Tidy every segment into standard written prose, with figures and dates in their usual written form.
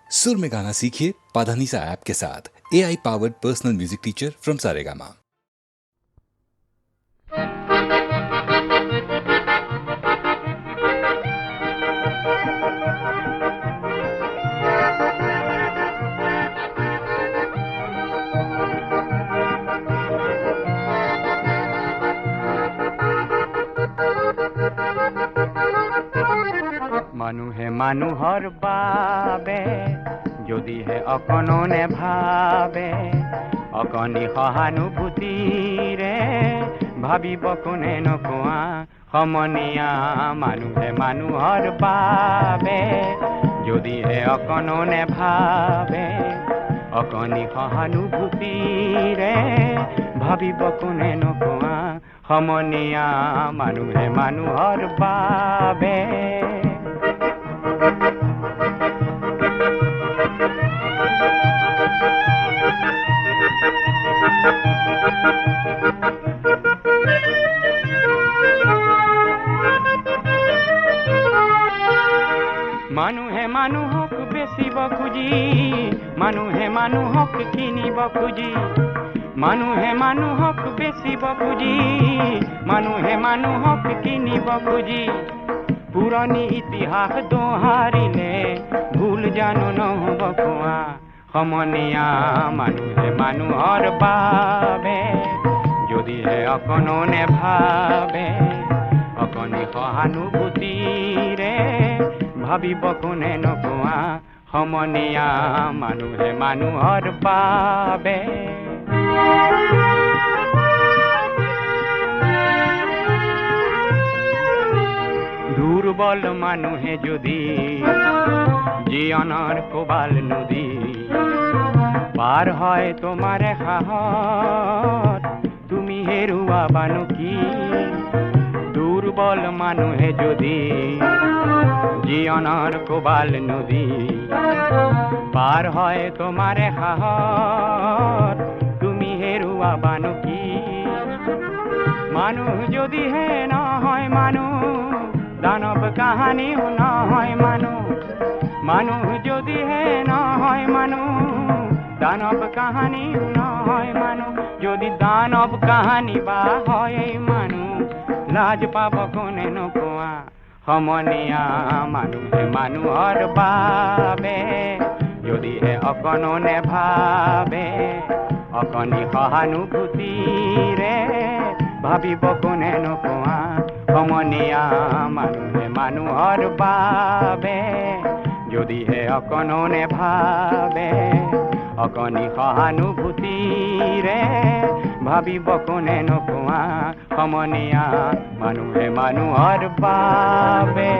सुर में गाना सीखिए पाधानीसा ऐप के साथ। AI powered personal music teacher from Saregama. মানুহে মানুহৰ বাবে যদিহে অকণনে ভাবে অকণি সহানুভূতিৰে ভাবিব কোনে নকোৱা সমনীয়া মানুহে মানুহৰ বাবে যদিহে অকণনে ভাবে অকণি সহানুভূতিৰে ভাবিব কোনে নকোৱা সমনীয়া মানুহে মানুহৰ বাবে মানুহে মানুহক বেচিব খুজি মানুহে মানুহক কিনিব খুজি মানুহে মানুহক বেচিব খুজি মানুহে মানুহক কিনিব খুজি পুৰণি ইতিহাস দোহাৰিলে ভুল জানো নহ'ব কোৱা সমনীয়া মানুহে মানুহৰ বাবে যদিহে অকণনে ভাবে অকণি সহানুভূতিৰে ভাবিব কোনে নকোৱা সমনীয়া মানুহে মানুহৰ বাবে দুৰ্বল মানুহে যদি জীৱনৰ কোবাল নদী পাৰ হয় তোমাৰ সাহত তুমি হেৰুৱাবানো কি দুৰ্বল মানুহে যদি জীৱনৰ কোবাল নদী পাৰ হয় তোমাৰ সাহত তুমি হেৰুৱাবানো কি মানুহ যদিহে নহয় মানুহ দানৱ কাহানিও নহয় মানুহ মানুহ যদিহে নহয় মানুহ দানৱ কাহানিও নহয় মানুহ যদি দানৱ কাহানি বা হয় মানুহ লাজ পাব কোনে নকোৱা সমনীয়া মানুহে মানুহৰ বাবে যদিহে অকণনে ভাবে অকণি সহানুভূতিৰে ভাবিব কোনে নকোৱা সমনীয়া মানুহে মানুহৰ বাবে যদিহে অকণনে ভাবে অকণি সহানুভূতিৰে ভাবিব কোনে নকোৱা সমনীয়া মানুহে মানুহৰ বাবে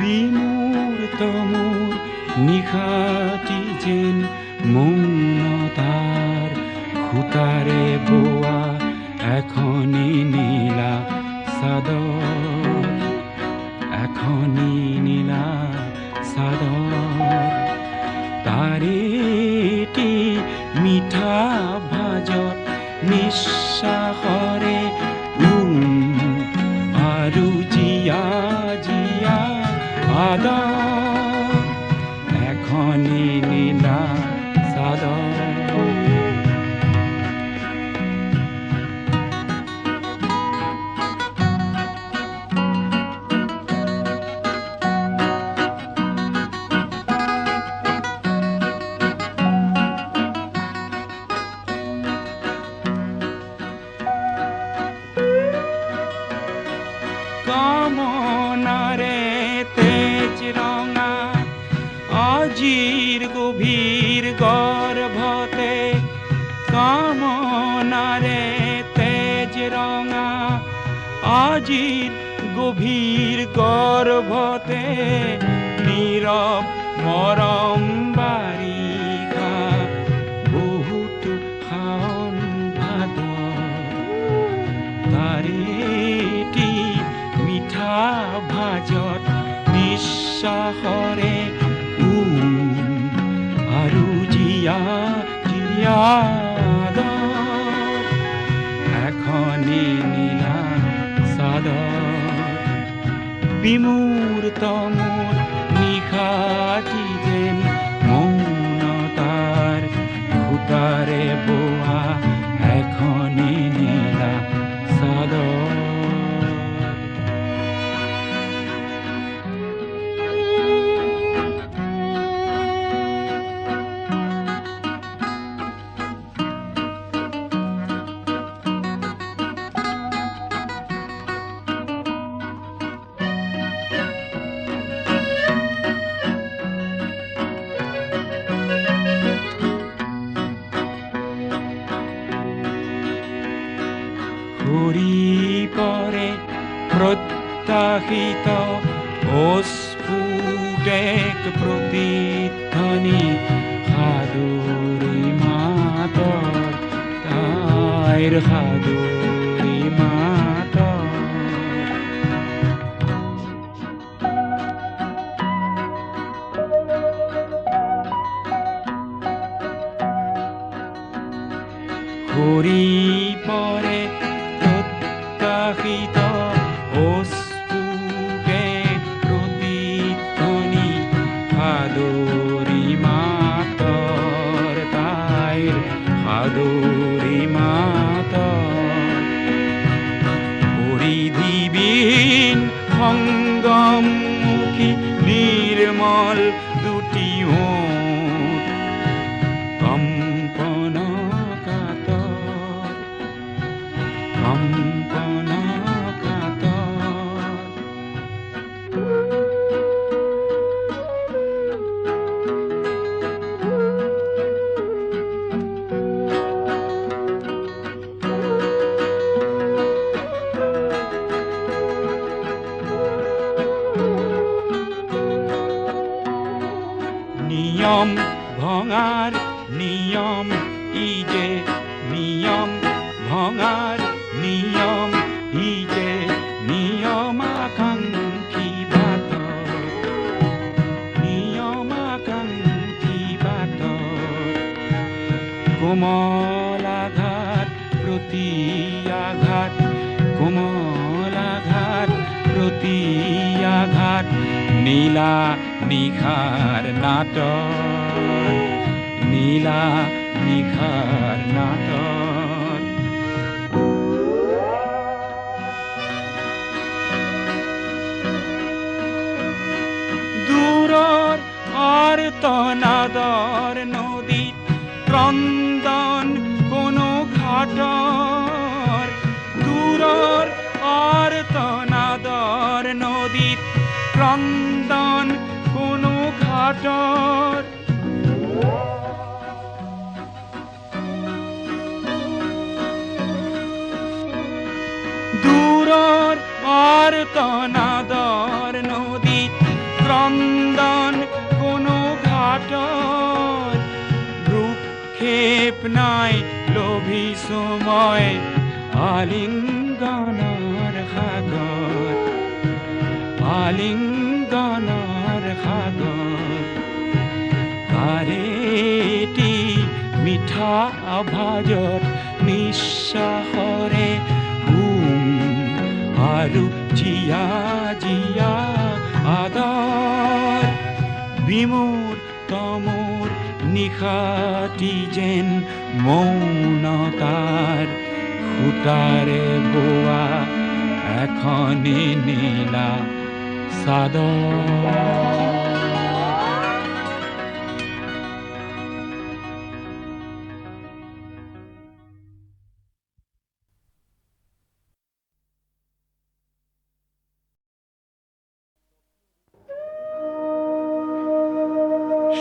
বিমূৰ্ত মোৰ নিশাটি যেন মৌনতাৰ খুটাৰে বোৱা এখনি নীলা চাদৰ এখনি নীলা চাদৰ তাৰেটি মিঠা ভাজত নিশ্বাসৰে আৰু জিয়া জিয়া আদৰ এখনি নীলা চাদৰ আজিৰ গভীৰ গৰ্ভতে নীৰৱ মৰম বাৰিষা বহুতো শাওণ ভাদ তাৰেটি মিঠা ভাজত নিশ্বাসৰে আৰু জীয়া এখনি নীলা চাদৰ বিমূৰ্ত মোৰ নিশাটি যেন মৌনতাৰ সূতাৰে বোৱা এখনি নীলা চাদৰ ঘূৰি পৰে প্ৰত্যাশিত অস্ফুটেক প্ৰতিধ্বনি সাদৰী মাতৰ তাইৰ সাদৰী মাতৰ ঘূৰি পৰে প্ৰত্যাশিত অস্ফুটেক প্ৰতিধ্বনি সাদৰী মাতৰ তাইৰ সাদৰী মাতৰ পৰিধিবিহীন সংগমমুখী নিৰ্মল দুটি ওঠ কম্পন নিয়ম ভঙাৰ নিয়ম ইজে নিয়ম ভঙাৰ নিয়ম ইজে নিয়মাকাংক্ষী বাট নিয়মাকাংক্ষী বাট কোমলাঘাত প্ৰতি আঘাত কোমলাঘাত প্ৰতি আঘাত নীলা নিশাৰ নাটৰ নীলা নিশাৰ নাটৰ দূৰৰ আৰ্তনাদৰ নদীত ক্ৰন্দন কোনো ঘাটৰ দূৰৰ আৰ্তনাদৰ নদীত ক্ৰন্দন কোনো ঘাটৰ দূৰৰ আৰ্তনাদৰ নদীত ক্ৰন্দন কোনো ঘাটৰ ভ্ৰূক্ষেপ নাই লভিছো মই আলিংগনৰ সাগৰ আলিংগনৰ সাগৰ তাৰেটি মিঠা আভাজত নিশ্বাসৰে আৰু জীয়া জীয়া আদৰ বিমূৰ্ত মোৰ নিশাটি যেন মৌনতাৰ সূতাৰে বোৱা এখনি নীলা চাদৰ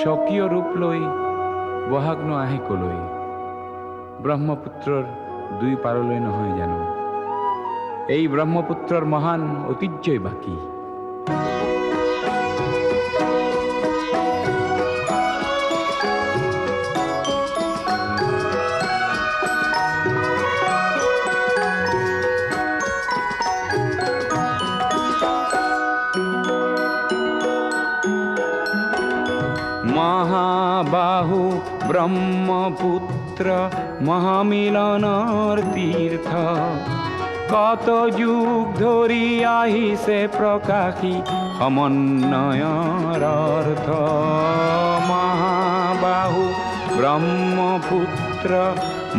স্বকীয় ৰূপ লৈ বহাগনো আহে কলৈ ব্ৰহ্মপুত্ৰৰ দুই পাৰলৈ নহয় জানো এই ব্ৰহ্মপুত্ৰৰ মহান ঐতিহ্যই বাকি। মহাবাহু ব্ৰহ্মপুত্ৰ মহামিলনৰ তীৰ্থ, কত যুগ ধৰি আহিছে প্ৰকাশী সমন্বয়ৰ অৰ্থ। মহাবাহু ব্ৰহ্মপুত্ৰ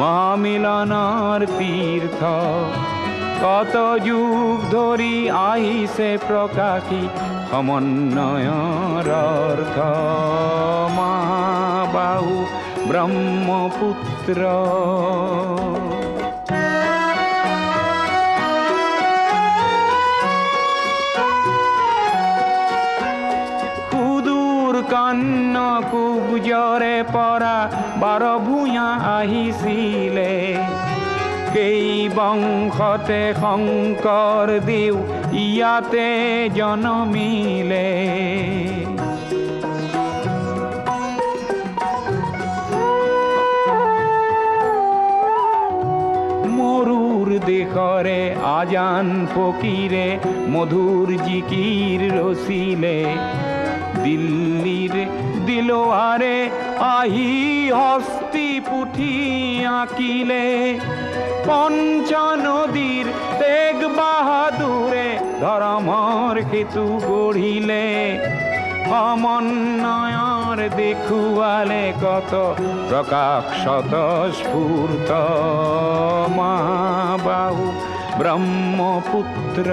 মহামিলনৰ তীৰ্থ, কত যুগ ধৰি আহিছে প্ৰকাশী সমন্বয়ৰ অৰ্থ। মহাবাহু ব্ৰহ্মপুত্ৰ। সুদূৰ কন্যকুব্জৰে পৰা 12 ভূঞা আহিছিলে, সেই বংশতে শংকৰদেৱ ইয়াতে জনমিলে। মৰুৰ দেশৰে আজান ফকীৰে মধুৰ জিকিৰ ৰচিলে, দিল্লীৰ দিলৱাৰে আহি হস্তি পুথি আঁকিলে। পঞ্চনদীৰ তেগ বাহাদুৰে ধৰ্মৰ সেতু গঢ়িলে, সমন্বয়ৰ দেখুৱালে কত প্ৰকাশ স্বতঃস্ফূৰ্ত। মহাবাহু ব্ৰহ্মপুত্ৰ।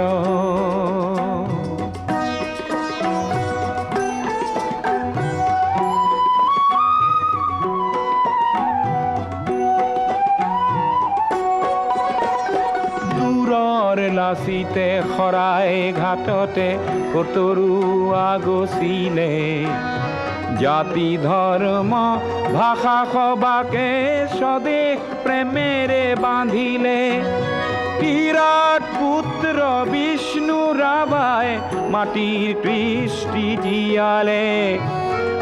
লাচিতে শৰাই ঘাটতে কতৰুৱা গছিলে, জাতি ধৰ্ম ভাষা সবাকে স্বদেশ প্ৰেমেৰে বান্ধিলে। কিৰাত পুত্ৰ বিষ্ণু ৰাভাই মাটিৰ কৃষ্টি জীয়ালে,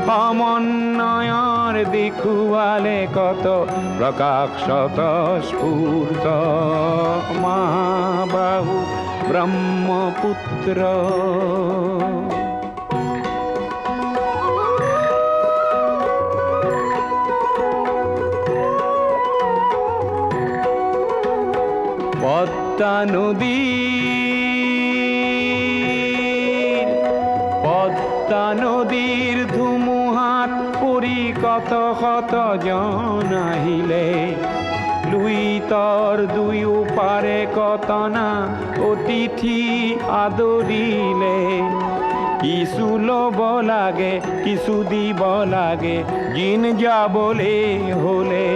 সমন্বয়ৰ দেখুৱালে কত প্ৰকাশ স্বতঃস্ফূৰ্ত। মহাবাহু ব্ৰহ্মপুত্ৰ। পদ্মা নদীৰ ধুমুহাত পৰি কত শত জন আহিলে, লুইতৰ দুয়োপাৰে কতনা অতিথি আদৰিলে। কিছু ল'ব লাগে কিছু দিব লাগে, জিন যাবলে হলে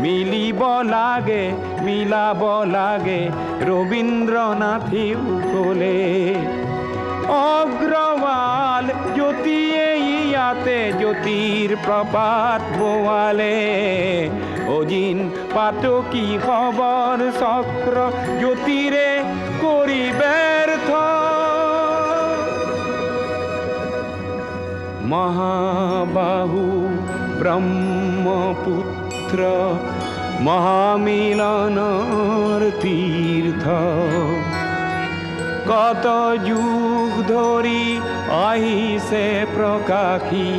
মিলিব লাগে মিলাব লাগে, ৰবীন্দ্ৰনাথেও ক'লে। অগ্ৰৱাল জ্যোতিয়ে ইয়াতে জ্যোতিৰ প্ৰপাত বোৱালে, অজিন পাতকী খবৰ চক্ৰ জ্যোতিৰে কৰি ব্যৰ্থ। মহাবাহু ব্ৰহ্মপুত্ৰ মহামিলনৰ তীৰ্থ, কত যুগ ধৰি আহিছে প্ৰকাশী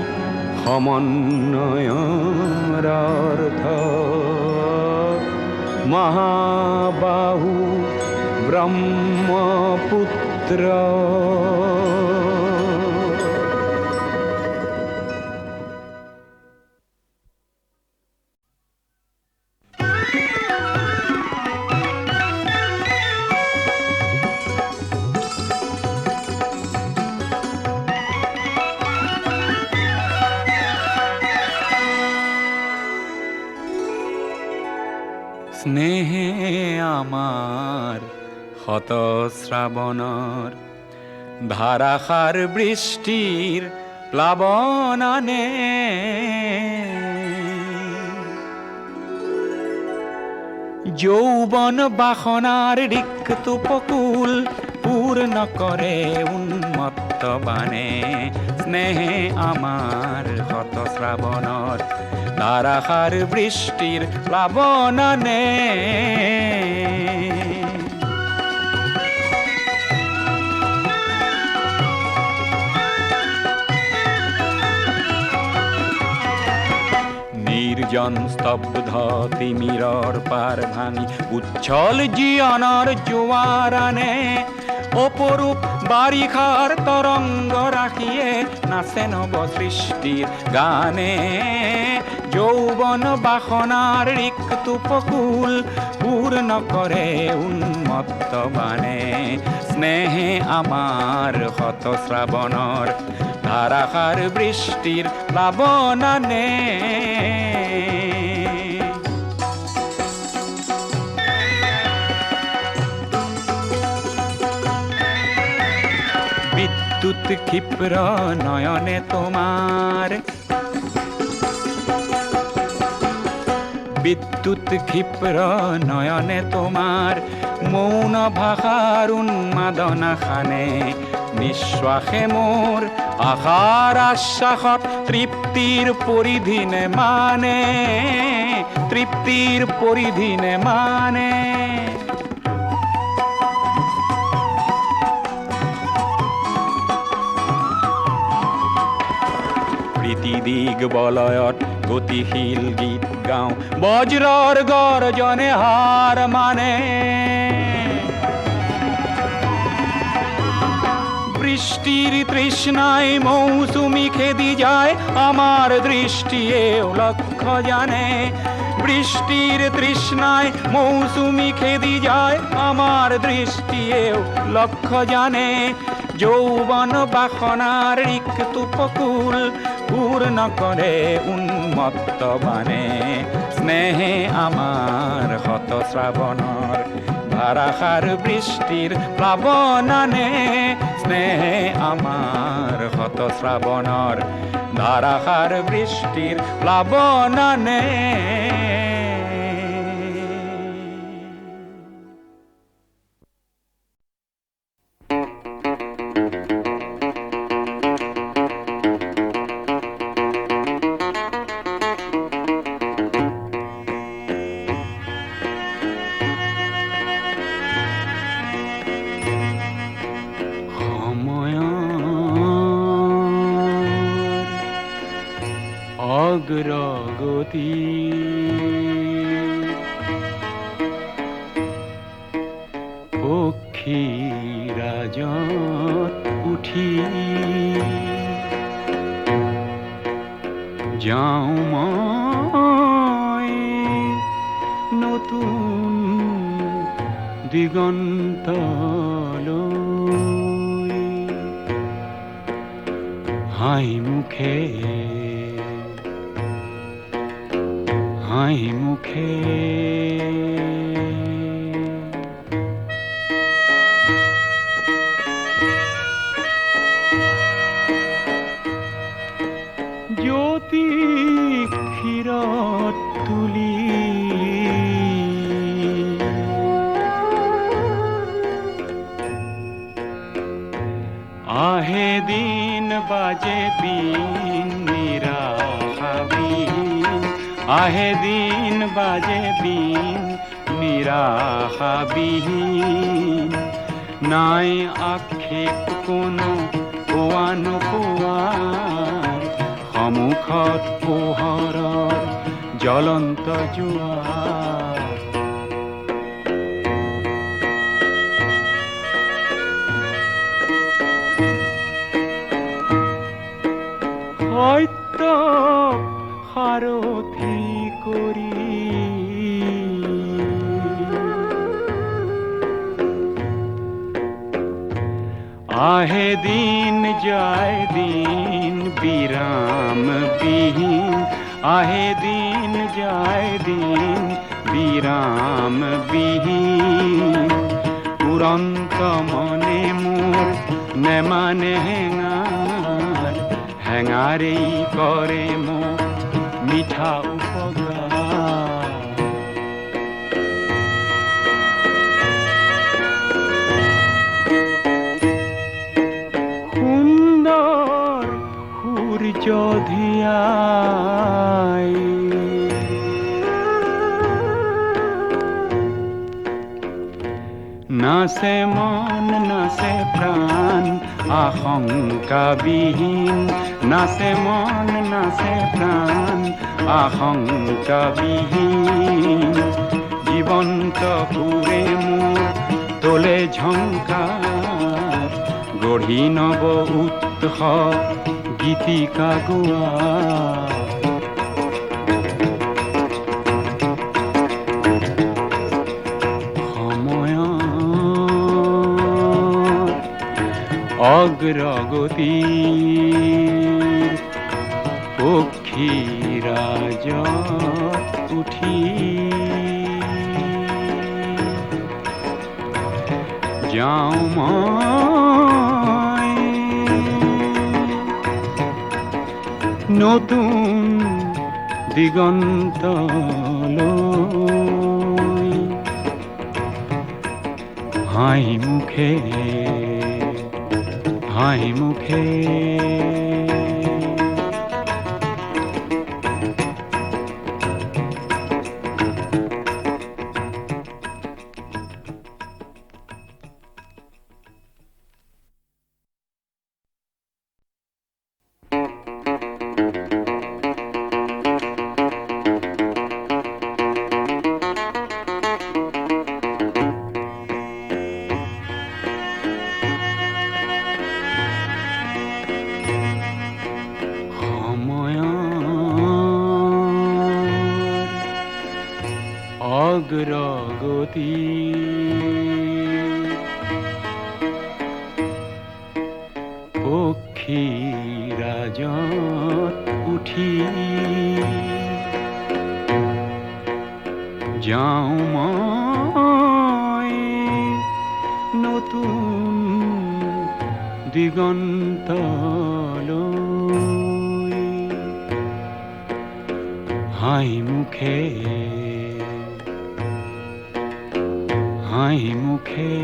সমন্বয়ৰ অৰ্থ। মহাবাহু ব্ৰহ্মপুত্ৰ। স্নেহে আমাৰ শত শ্ৰাবণৰ ধাৰাসাৰ বৃষ্টিৰ প্লাৱন আনে, যৌবন বাসনার রিক্ত উপকূল পূর্ণ করে উন্মত্ত বানে স্নেহে আমার হত শ্রাবণর ধারাসার বৃষ্টির প্লাবননে নির্জন স্তব্ধ তিমিরর পার ভাঙি উচ্ছল জীবনের জোয়ারানে অপরূপ বারিখার তরঙ্গ রাখিয়ে নাচে নব সৃষ্টির গানে যৌবন বাসনার রিক্ত উপকূল পূর্ণ করে উন্মত্ত বানে স্নেহে আমার হত শ্রাবণর ধারাসার বৃষ্টির প্লাবননে বিদ্যুৎ ক্ষিপ্র নয়নে তোমার বিদ্যুৎ ক্ষিপ্র নয়নে তোমার মৌন ভাষার উন্মাদনা খানে নিঃশ্বাসে মোর আশার আশ্বাসত তৃপ্তির পরিধিনে মানে তৃপ্তির পরিধিনে মানে প্রীতিদিগ বলয়ত গতিশীল গীত গাওঁ বজ্ৰৰ গৰ্জনে হার মানে বৃষ্টির তৃষ্ণায় মৌসুমি খেদি যায় আমার দৃষ্টিয়েও লক্ষ্য জানে বৃষ্টির তৃষ্ণায় মৌসুমি খেদি যায় আমার দৃষ্টিয়েও লক্ষ্য জানে যৌবন বাসনার রিক্ত উপকূল পূর্ণ করে উন্মত্ত বানে স্নেহে আমার হত শ্রাবণর ধারাসার বৃষ্টির প্লাবননে স্নেহে আমার হত শ্রাবণর ধারাসার বৃষ্টির প্লাবননে অগ্রগতি পক্ষী রাজত উঠি যাওঁ মই নতুন দিগন্তলৈ হাঁহি মুখে হাঁহি মুখে জ্যোতি ক্ষীৰত তুলি আহে দিন বাজে দিন নিৰাশাবিহীন আহে দিন বাজে দিন নিৰাশাবিহীন নাই আক্ষেপ কোনো পোৱা নোপোৱাৰ সন্মুখত পোহৰৰ জ্বলন্ত জোৱাৰ সত্য সাৰথি কৰি আহে দিন যায় দিন বিৰাম বিহীন আহে দিন যায় দিন বিৰাম বিহীন উৰন্ত মনে মোৰ নেমানে হেঙাৰ হেঙাৰেই কৰে মোক মিঠা উপকাৰ নাচে মন নাচে প্ৰাণ আশংকাবিহীন নাচে মন নাচে প্ৰাণ আশংকাবিহীন জীৱন্ত সুৰে মোৰ তোলে ঝংকাৰ গঢ়ি নব উৎসৱ গীতিকা গোৱা অগ্ৰগতিৰ পক্ষীৰাজত উঠি যাওঁ মই নতুন দিগন্তলৈ হাঁহি মুখে হাঁহি মুখে অগ্ৰগতি পক্ষীৰাজত উঠি যাওঁ মই নতুন দিগন্তলৈ হাঁহি মুখে হাঁহি মুখে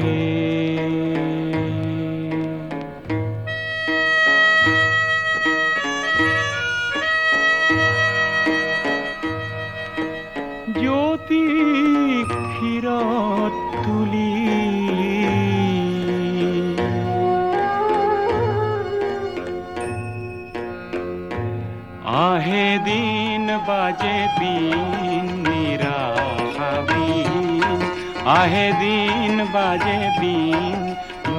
জ্যোতি ক্ষীৰত তুলি আহে দিন বাজে বিন নিৰাশাবিহীন আহে দিন বাজে বিন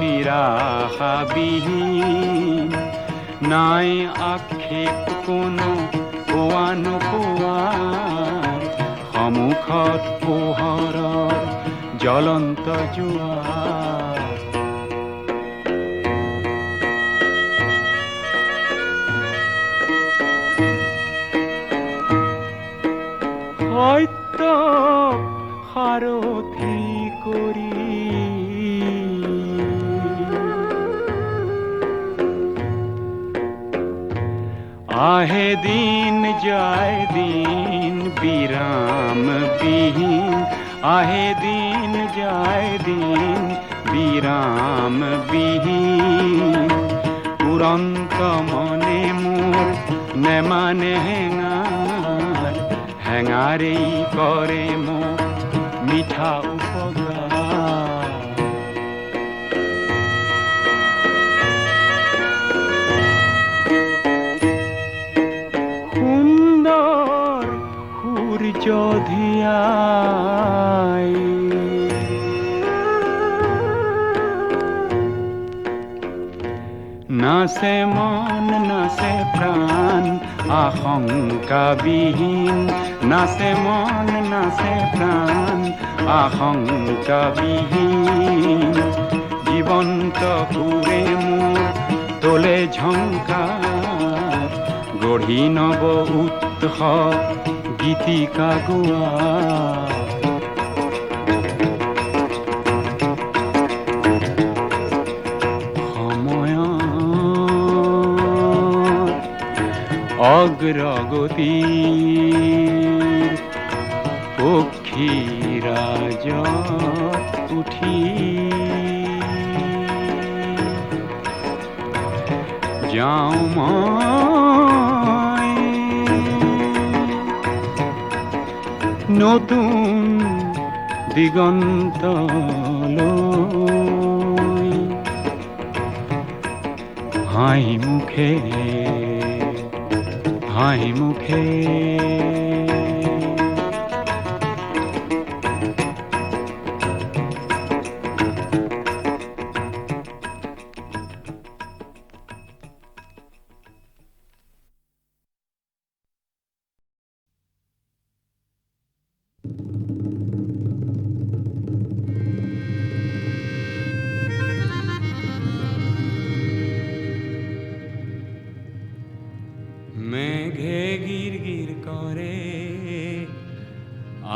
নিৰাশাবিহীন নাই আক্ষেপ কোনো পোৱা নোপোৱাৰ সন্মুখত পোহৰৰ জ্বলন্ত জোৱাৰ সত্য সাৰথি কৰি আহে দিন যায় দিন বিৰাম বিহীন আহে দিন যায় দিন বিৰাম বিহীন উৰন্ত মনে মোৰ নেমানে হেঙাৰ হেঙাৰেই কৰে মোক মিঠা উপকাৰ সুন্দৰ সূৰ্য ধিয়াই নাচে মন নাচে প্ৰাণ আশংকাবিহীন নাচে মন নাচে প্ৰাণ আশংকাবিহীন জীৱন্ত সুৰে মোৰ তোলে ঝংকাৰ গঢ়ি নব উৎসৱ গীতিকা গোৱা অগ্ৰগতিৰ পক্ষীৰাজত উঠি যাওঁ মই নতুন দিগন্তলৈ হাঁহি মুখে হাঁহি মুখে মেঘে গির গির করে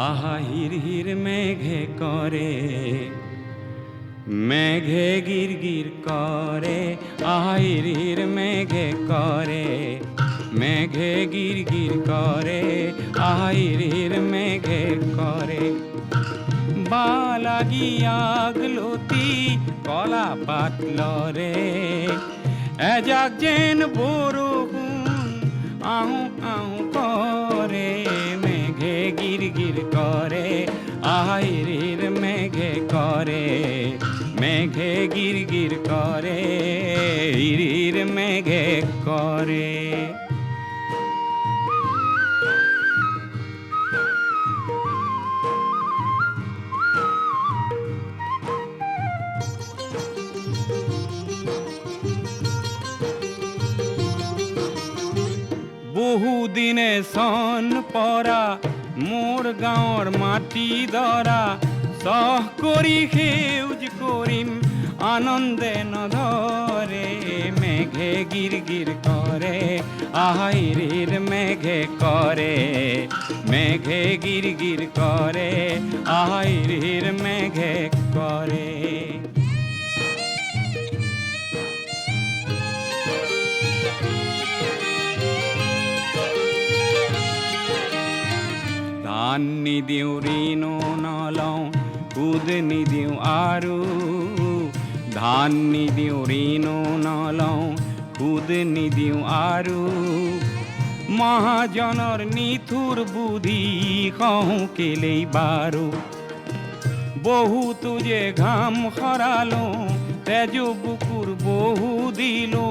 আহা হির হির মেঘে করে মেঘে গির গির করে আহা হির হির মেঘে করে মেঘে গির গির করে আহা হির হির মেঘে করে বালাগিয়াগলতি কলা পাতল রে এজাক যেন বরগুন আহু আহু করে মেঘে গির গির করে আহাইরির মেঘে করে মেঘে গির গির করে ইরির মেঘে করে বহুদিনে সন পরা মোর গাঁৱৰ মাটি দৰা সহ কৰি সেউজ কৰিম আনন্দে নধৰে মেঘে গিৰ গিৰ কৰে আহাইৰিৰ মেঘে কৰে মেঘে গিৰ গিৰ কৰে আহাইৰিৰ মেঘে কৰে ধান নিদিওঁ ঋণো নলওঁ সুদ নিদিওঁ আৰু ধান নিদিওঁ ঋণো নলওঁ সুদ নিদিওঁ আৰু মহাজনৰ নিঠুৰ বুদ্ধি কওঁ কেলেই বাৰু বহুতো যে ঘাম সৰালো তেজ বুকুৰ বহু দিলো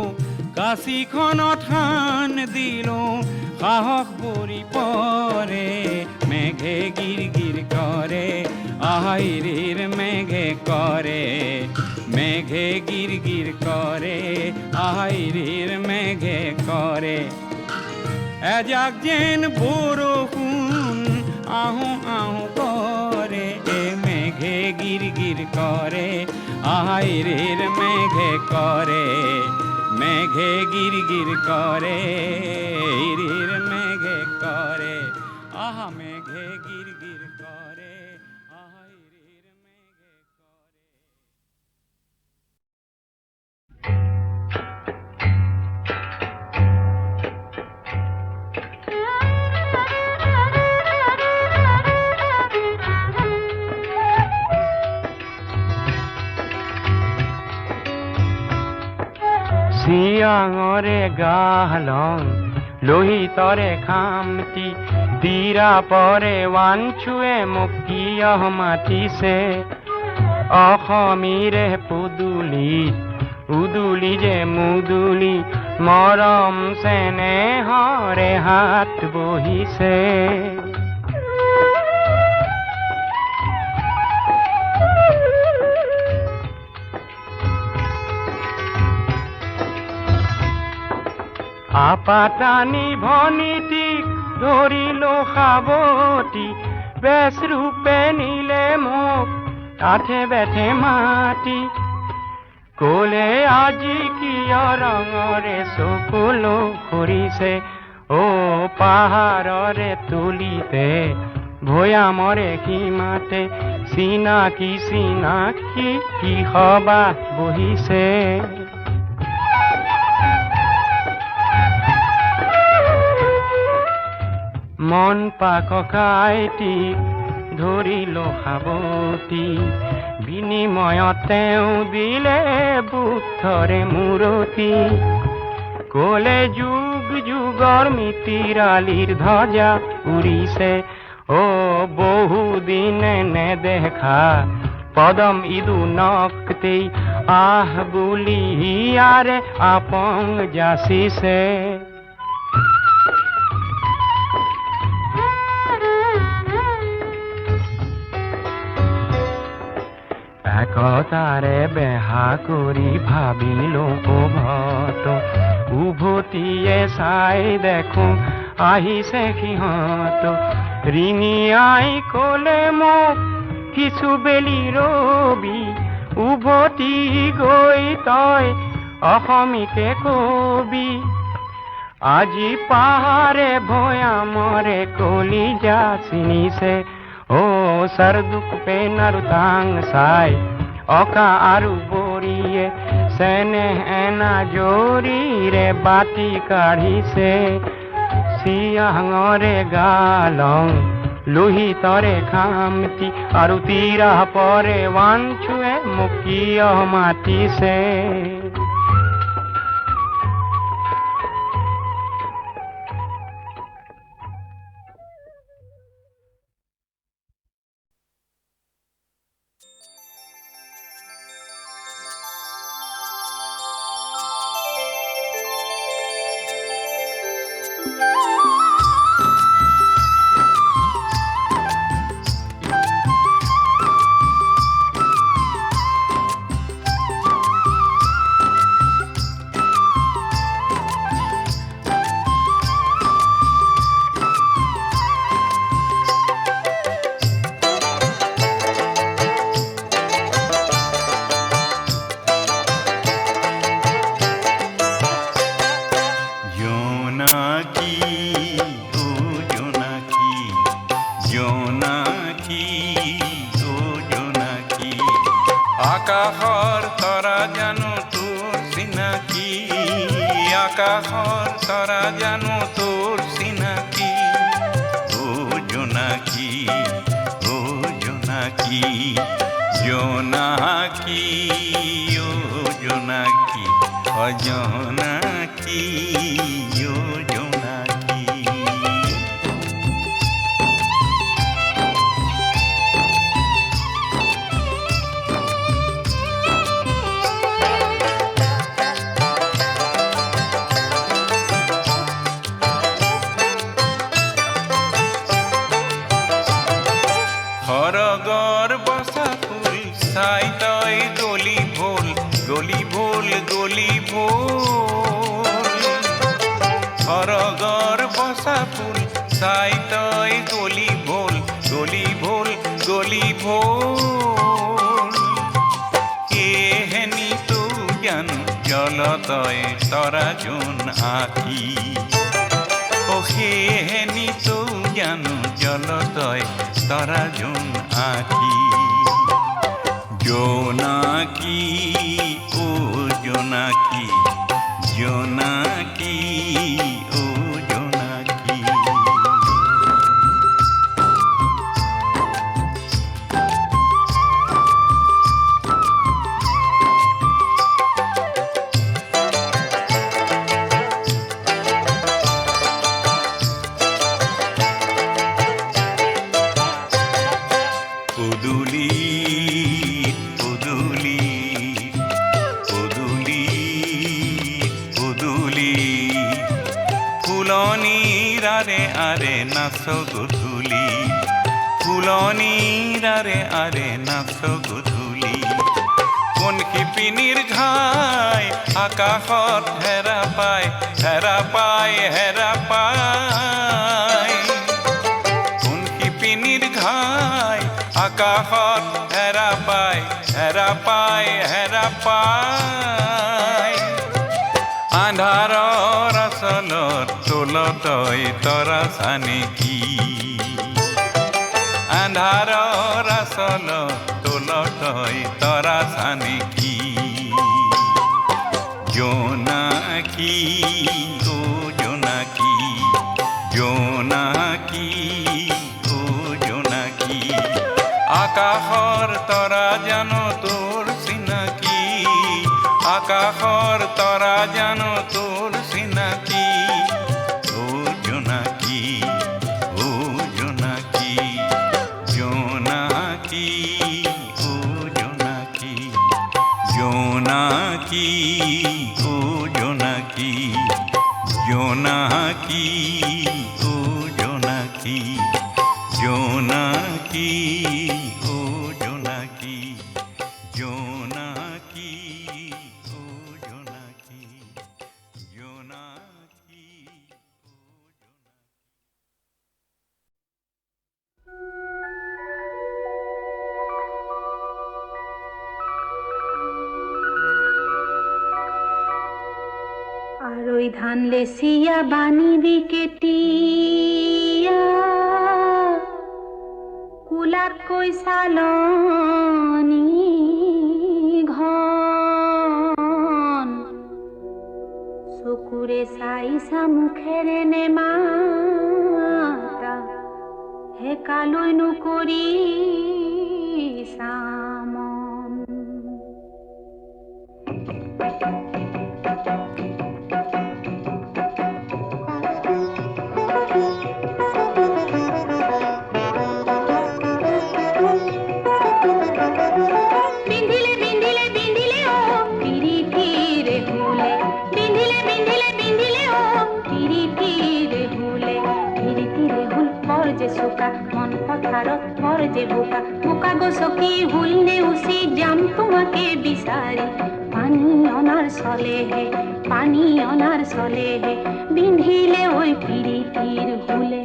কাশীখনত থান দিলো সাহস বৰি পৰে মেঘে গিৰ গিৰ কৰে আহাইৰিৰ মেঘে কৰে মেঘে গিৰ গিৰ কৰে আহাইৰিৰ মেঘে কৰে এজাক যেন বৰষুণ আহো আহো কৰে মেঘে গিৰ গিৰ কৰে আহাইৰিৰ মেঘে কৰে মেঘে গির গির করে ইরির মেঘে করে আহা মেঘে গির গির করে আহা ইরির মেঘে করে সিয়াঙরে গাহলং লোহিতরে খামতি তীরা পরে ওয়াঞ্চুয়ে মুক্তিয় মাতিছে অসমীৰে পুদুলি উদুলি যে মুদুলি মৰম চেনেহৰে হাত বহিছে আপাটানি ভনিটিক ধৰিলো সাৱটি বেশ ৰূপে নিলে মোক কাঠে বেঠে মাটি কলে আজি কিয় ৰঙৰে চকুলো ফুৰিছে অ পাহাৰৰে তুলিতে ভৈয়ামৰে সীমাতে চিনাকি চিনাকি কি সবাহ বহিছে মন পাককাইটি ধৰিলো সাৱটি বিনিময়ত তেওঁ দিলে বুদ্ধৰে মূৰতি কলে যুগ যুগৰ মিতিৰালিৰ ধ্বজা উৰিছে অ বহুদিনে নেদেখা পদম ইদু নক্তেই আহ বুলি ইয়াৰে আপং যাচিছে একতাৰে বেহা কৰি ভাবিলো উভত উভতিয়ে চাই দেখো আহিছে সিহঁত ৰিঙি আই কলে মোক কিছু বেলি ৰবি উভতি গৈ তই অসমীতে কবি আজি পাহাৰে ভৈয়ামৰে কলিজা চিনিছে ও সৰদুক পেনাৰু তাং চাই অকা আৰু বৰিয়ে চেনেহ এনা জৰিৰে বাতি কাঢ়িছে চিয়াঙৰে গালং লোহিতৰে খামতি আৰু তিৰা পৰে ৱাঞ্চুৱে মোক কিয় মাতিছে আকাশৰ তৰা জানো তোৰ চিনাকি আকাশৰ তৰা জানো তোৰ চিনাকি ও জোনাকী ও জোনাকী জোনাকী ও জোনাকী অজোনাকী ও জোনাকী সৰগৰ বসা ফুল চাই তই গলি ভোল গলি ভোল গলি ভোল সৰগৰ বসা ফুল চাই তই গলি ভোল গলি ভোল গলি ভোল এহেনি তো জানো জল তই তৰা জোন আঁকি ও সেহেনি তো জানো জল তই তৰা জোন আঁকি জোনাকী ও জোনাকী জোনাকী ও জোনাকী পদূলি পদূলি পদূলি পদূলি ফুলনিৰ আৰে নাচ গধূলি ফুলনিৰ আৰে নাচ গধূলি কোন শিপিনীৰ ঘাই আকাশত হেৰা পায় হেৰা পায় হেৰা পায় কোন শিপিনীৰ ঘাই আকাশত হেৰা পায় হেৰা পায় হেৰা পায় আন্ধাৰৰ আচলত তোল তই তৰা চানেকি আন্ধাৰৰ আচলত তোল তই তৰা চানেকি জোনাকী ও জোনাকী জোনাকী ও জোনাকী আকাশৰ তৰা জানো তোৰ চিনাকি আকাশৰ তৰা জানো তোৰ চিনাকি ও জোনাকী ও জোনাকী জোনাকী ও জোনাকী জোনাকী জোনাকি ও জোনাকি জোনাকি ও জোনাকি জোনাকি ও জোনাকি জোনাকি ও জোনাকি জোনাকি আর ওই ধান লেসিয়া বানিবি কেটিয়া কুলাত কৈসালনি ঘন চকুৰে চাইছা মুখেৰে নেমাতা হেকালৈ নকৰি চামন মন পথাৰত বৰ যে বোকা বোকা গছকি হুল নেউচি যাম তোমাকে বিচাৰি পানী অনাৰ চলেহে বিন্ধিলে ঐ পিৰিতিৰ হুলে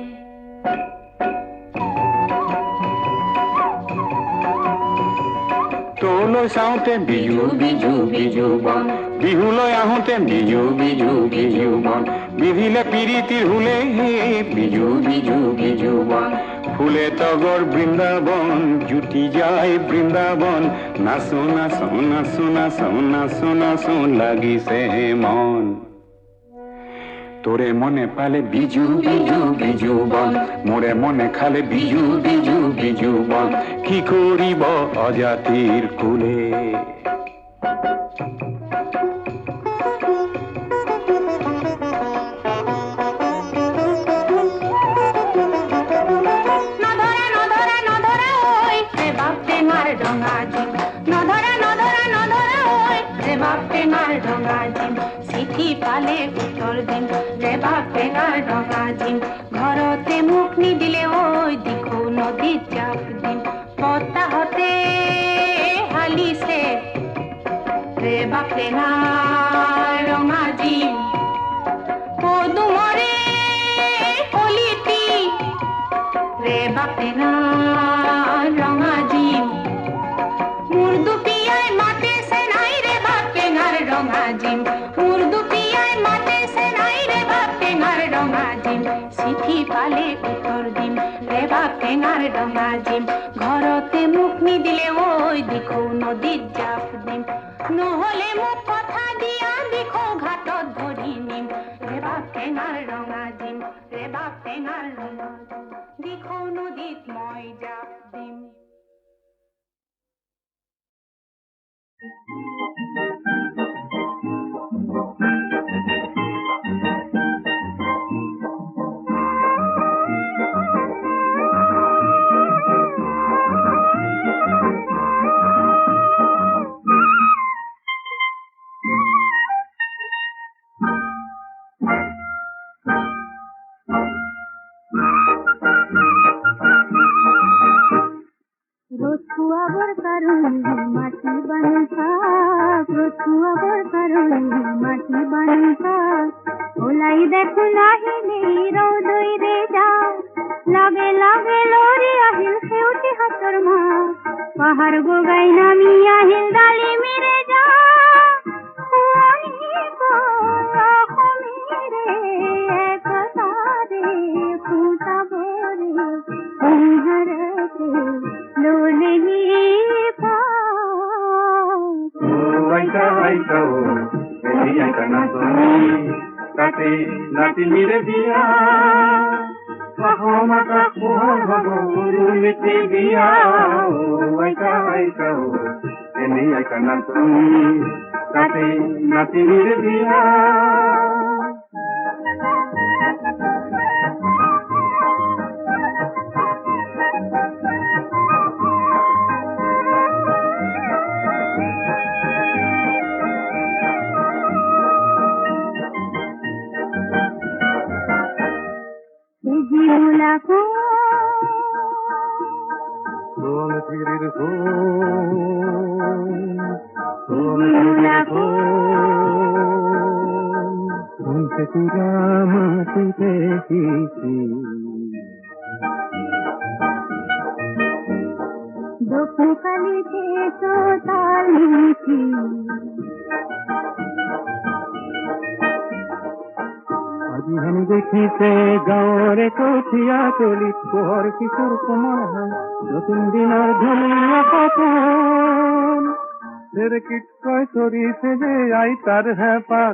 তোলৈ চাওঁতে বিজু বিজু বিজু বন বিহুলৈ আহোঁতে বিজু বিজু বিজু বন বিধিলে পিৰিতিৰ হুলে হে বিজু বিজু বিজু বন ফুলে তগৰ বৃন্দাবন জুতি যায় বৃন্দাবন নাচো নাচো নাচো নাচো নাচো নাচো লাগিছে মন তোরে মনে পালে বিজু বিজু বিজু বন মোরে মনে খালে বিজু বিজু বিজু বন কি করিব অজাতির কুলে চিঠি পালে উত্তৰ দিম ৰেবা টেঙাৰ ডঙা দিম ঘৰতে মুখ নিদিলে ঐ দিখৌ নদীত জাপ দিম বতাহতে হালিছে ৰেবা টেঙাৰ ৰঙা দিম পদুমৰে কলিতি ৰেবা টেঙাৰ ৰঙা দিম মুৰ্দু পিয়াই মাতে সে নাই ৰেবা টেঙাৰ ৰঙা দিম চিঠি পালে উত্তৰ দিম ৰেবা টেঙাৰ ডঙা দিম ঘৰতে মুখ নিদিলে ঐ দিখৌ নদীত জাপ দিম নহলে মোক কথা দিয়া দিখৌ ঘাটত ধৰি নিম ৰেবা টেঙাৰ ৰঙা দিম ৰেবা টেঙাৰ ৰঙা দিখৌ নদীত মই জাপ দিম রথুয়াবর কারণে মাটি বানিতা রথুয়াবর কারণে মাটি বানিতা ওলাই দেখো নাহিলে রৌদই রে যা লাগে লাগে লরি আহিল সেউটি হাতর মা পাহাড় গোগাই নামি আহিল ডালি মেরে যা কুয়ানি কমিরে একতারে ফুটাবরে অন্ধরতে লোলে পা আইতা আইতা ও এই আইতা না তুমি তাতে নাতি মিরে দিয়া সহমতা কোহল হব মিটি দিয়া ও আইতা আইতা ও এই আইতা না তুমি তাতে নাতি মিরে দিয়া সোম থিরির সোম সোম থিরির সোম শুনতে তুরা মাটিতে শিশি দোকালিতে তোতাল মিঠি আজি হেন দেখিছে গাঁৱৰে কঠীয়া তলি পোহৰ কিশোৰ কোমল হাল নতুন দিনৰ ধুনীয়া সপোন চেৰেকিত কৈ চৰিছে যে আই তাৰ হেঁপাহ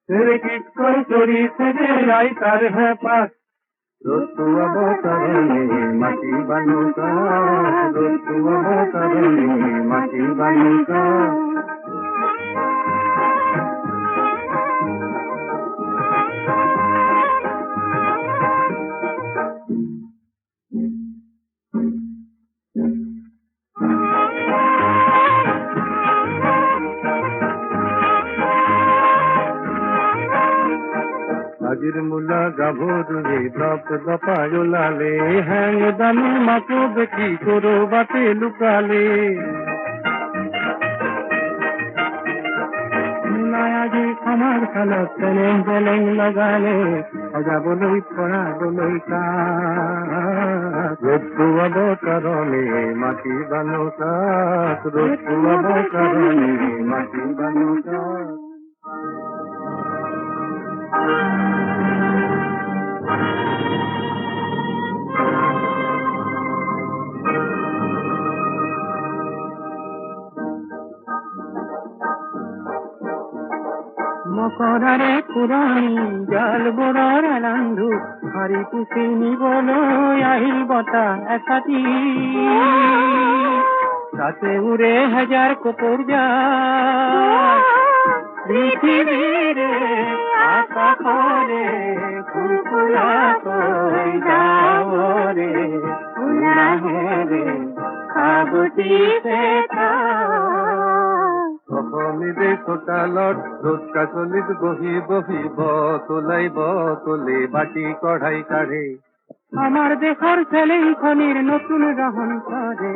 চেৰেকিত কৈ চৰিছে যে আই তাৰ হেঁপাহ ৰ'দটো অৱতৰণে মাটি বানুকা ৰ'দটো অৱতৰণে মাটি বানুকা আজিৰ মূলা গাভৰুৱে দপ দপাই ওলালে হেং দামী মাকো দেখি কৰবাতে লুকালে মূলাই আজি আমাৰ খালত চেলেং চেলেং লগালে সজাবলৈ পৰাবলৈ কাঠ ৰ'দটো অৱতৰণে মাটি বানুকাত ৰ'দটো অৱতৰণে মাটি বানুকাত মকৰাৰে পুৰণি জাল বোৰৰ এলান্ধু হাৰি পুচি নিবলৈ আহিল বতাহ এচাতি তাতে উৰে হাজাৰ কপৰ যায় পৃথিৱীৰে আকাশৰে ফুলফুলাকৈ যাৱৰে উলাহেৰে সাগতিছে অসমীৰে চোতালত ৰ'দ কাজলিত বহি বহি বতলে বাটি কঢ়াই কাঢ়ে আমাৰ দেশৰ চেলেংখনিৰ নতুন ৰহন কৰে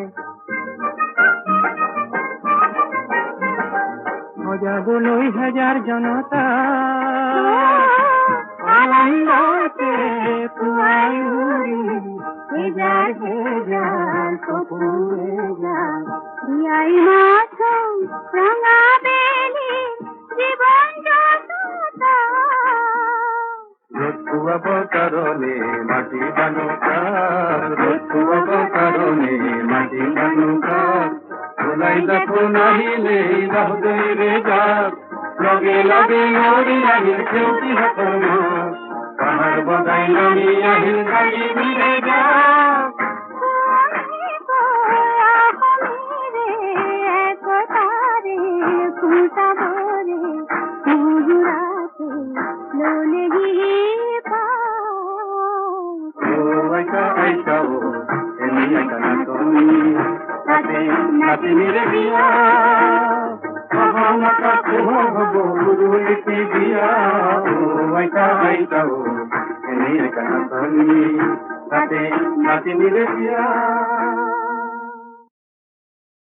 সজাবলৈ হাজাৰ জনতা আনন্দতে পুৱাই উৰি হেজাৰ হেজাৰ কপোৰে যায় বিয়াই মাথোঁ ৰঙা বেলি জীৱন যততা ৰ'দটো অৱতৰণে মাটি বানুকা ৰ'দটো অৱতৰণে মাটি বানুকা ওলাই দেখো নাহিলে বাহুদৈৰে যাক লগে লগে নৰি আহিল সেউতি হাতৰ মাক পাহাৰ বগাই নামি আহিল গাড়ী ভিৰে যাক নাতিনিৰে বিয়া মহামাতা পোহৰ হব গুৰুলিপি বিয়া আইতা আইতা এনেই নাটনি তাতে নাতিনিৰে বিয়া